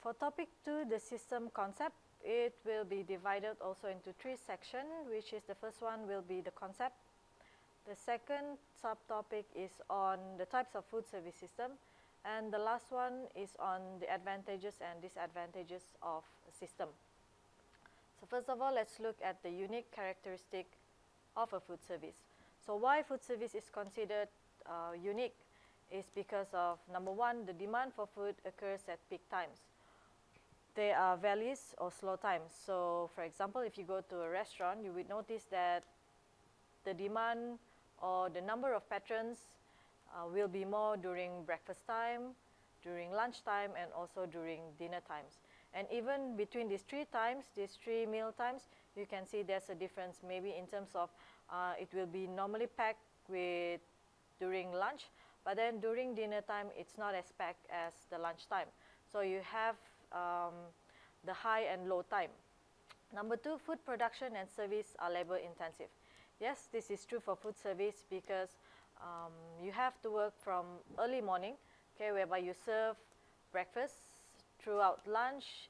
For topic 2, the system concept, it will be divided also into 3 sections, which is the first one will be the concept. The second subtopic is on the types of food service system, and the last one is on the advantages and disadvantages of a system. So first of all, let's look at the unique characteristic of a food service. So why food service is considered unique is because of, number one, the demand for food occurs at peak times. There are valleys or slow times. So for example, if you go to a restaurant, you would notice that the demand or the number of patrons will be more during breakfast time, during lunch time, and also during dinner times. And even between these 3 times, these 3 meal times, you can see there's a difference maybe in terms of it will be normally packed with during lunch, but then during dinner time, it's not as packed as the lunch time. So you have the high and low time. Number 2, food production and service are labor intensive. Yes, this is true for food service because you have to work from early morning, okay, whereby you serve breakfast throughout lunch,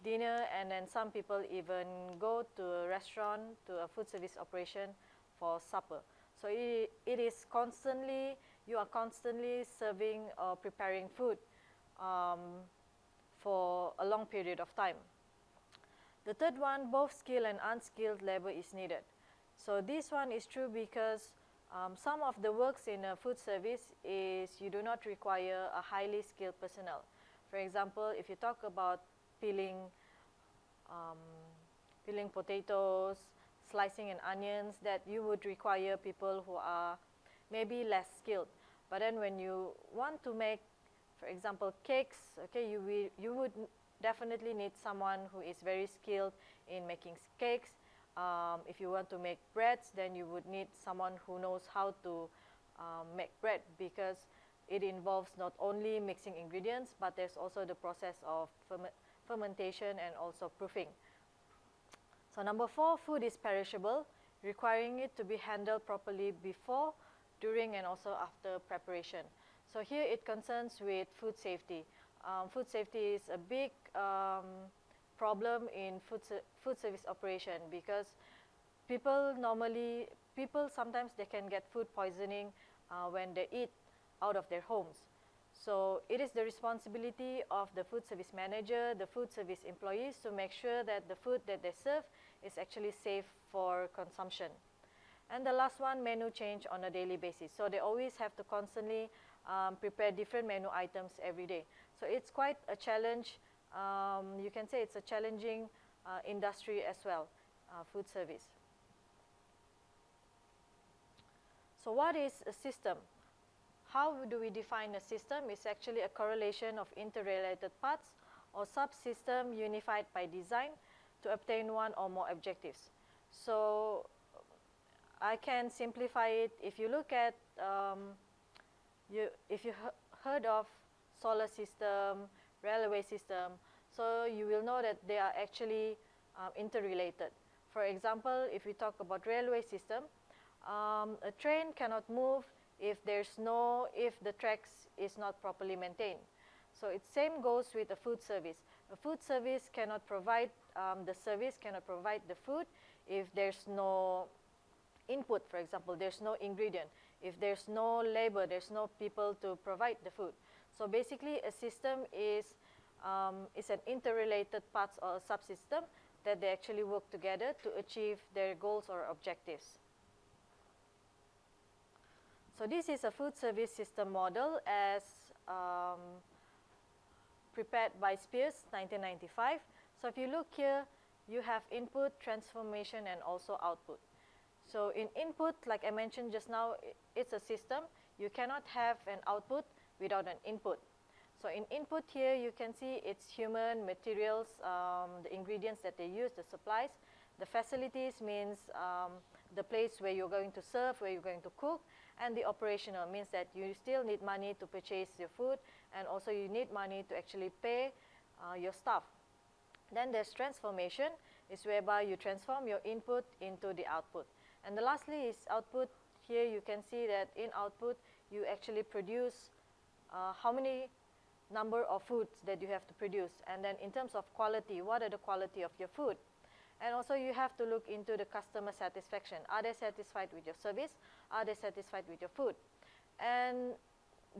dinner, and then some people even go to a restaurant, to a food service operation for supper. So it is constantly, you are constantly serving or preparing food for a long period of time. The third one, both skilled and unskilled labor is needed. So this one is true because some of the works in a food service is you do not require a highly skilled personnel. For example, if you talk about peeling potatoes, slicing an onions, that you would require people who are maybe less skilled. But then when you want to make, for example, cakes, okay, you would definitely need someone who is very skilled in making cakes. If you want to make breads, then you would need someone who knows how to make bread, because it involves not only mixing ingredients, but there's also the process of fermentation and also proofing. So number 4, food is perishable, requiring it to be handled properly before, during, and also after preparation. So here it concerns with food safety. Food safety is a big problem in food service operation, because people sometimes they can get food poisoning when they eat out of their homes. So it is the responsibility of the food service manager, the food service employees, to make sure that the food that they serve is actually safe for consumption. And the last one, menu change on a daily basis. So they always have to constantly prepare different menu items every day. So it's quite a challenge. You can say it's a challenging industry as well, food service. So what is a system? How do we define a system? It's actually a correlation of interrelated parts or subsystem unified by design to obtain one or more objectives. So I can simplify it. If you look at, if you heard of solar system, railway system, so you will know that they are actually interrelated. For example, if we talk about railway system, a train cannot move if the tracks is not properly maintained. So it same goes with a food service. A food service cannot provide the food if there's no input. For example, there's no ingredient. If there's no labor, there's no people to provide the food. So basically, a system is an interrelated parts or a subsystem that they actually work together to achieve their goals or objectives. So this is a food service system model as prepared by Spears, 1995. So if you look here, you have input, transformation, and also output. So in input, like I mentioned just now, it's a system. You cannot have an output without an input. So in input here, you can see it's human, materials, the ingredients that they use, the supplies. The facilities means the place where you're going to serve, where you're going to cook. And the operational means that you still need money to purchase your food, and also you need money to actually pay your staff. Then there's transformation, is whereby you transform your input into the output. And the lastly is output. Here you can see that in output, you actually produce how many number of foods that you have to produce. And then in terms of quality, what are the quality of your food? And also you have to look into the customer satisfaction. Are they satisfied with your service? Are they satisfied with your food? And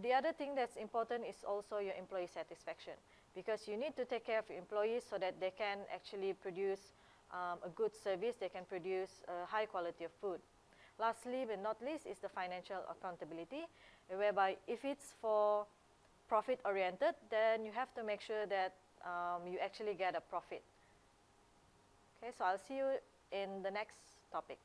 the other thing that's important is also your employee satisfaction, because you need to take care of your employees so that they can actually produce a good service, they can produce a high quality of food. Lastly but not least is the financial accountability, whereby if it's for profit oriented, then you have to make sure that you actually get a profit. Okay, so I'll see you in the next topic.